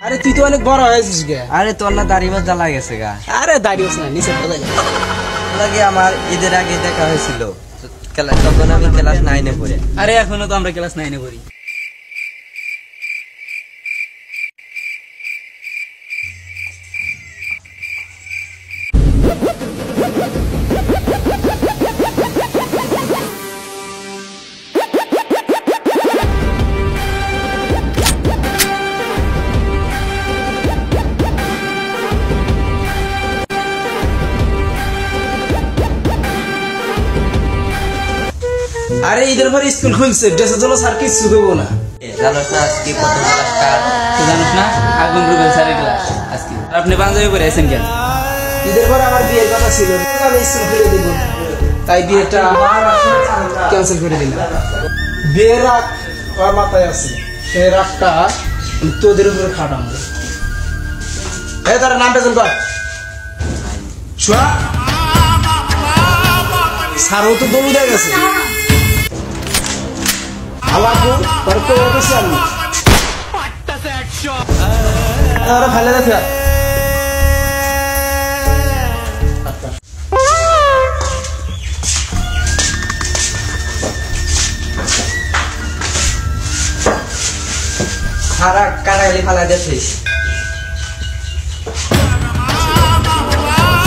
আরে তুই তো অনেক বড় হয়েছিস গে। আরে তোর না দাড়ি মাছ জ্বালা গেছে গা। আরে দাঁড়িয়ে না নিচে পড়ে যা। লাগে আমার ঈদের আগে দেখা হয়েছিল, তখন আমি ক্লাস 9 এ পড়ি। আরে এখনো তো আমরা ক্লাস 9 এ পড়ি। আরে ঈদের পর স্কুল খুলছে, ড্রেসের জন্য স্যার কিছু দেবো না। জানোস না আজকে প্রথম ক্লাস কার? জানোস না আগুন রুবেল স্যারের ক্লাস আজকে। আপনি পাঞ্জাবি পরে আছেন কেন? ঈদের পর আমার বিয়ের কথা ছিল, আমি স্কুল খুলে দেবো, তাই বিয়েটা ক্যান্সেল করে দিলাম। বিয়ের রাগ আমার মাথায় আছে, সেই রাগটা তোদের উপরে খাটাবো। এই তার নাম পেছন কর। শোনা স্যারও তো দৌড় দিয়ে গেছে। ফেলে দেখে খারাপ কাটালি ফালা দিয়েছিস।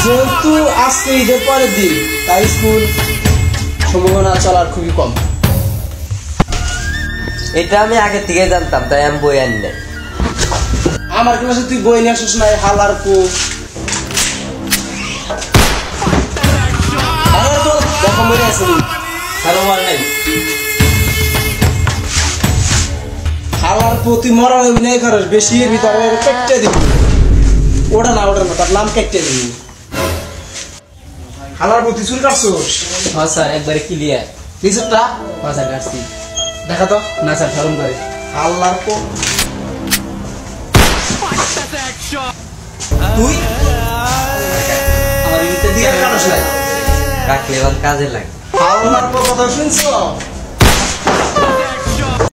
যেহেতু আজকে ঈদের পরের দিন, তাই স্কুল সম্ভাবনা চলার খুবই কম। এটা আমি আগে থেকে জানতাম, তাই আমি বই আনি নাই। আমার ক্লাসে তুই বই নিয়ে আসিস নাই, হালার কো হালার প্রতি মরার অভিনয় করিস বেশি, এর ভিতরে কেটে দিবি। ওটা না তার নাম কেটে দিবি। হালার প্রতি চুল কাটছোস? হ্যাঁ স্যার, একবারে ক্লিয়ার। কিছুটা হ্যাঁ স্যার কাটছি। দেখা তো না স্যার, শরম করে। হালার কো তুই আমার ইতে দিয়ে কাটছ না, রাখলে এবার কাজে লাগে। হালার কো কথা শুনছো?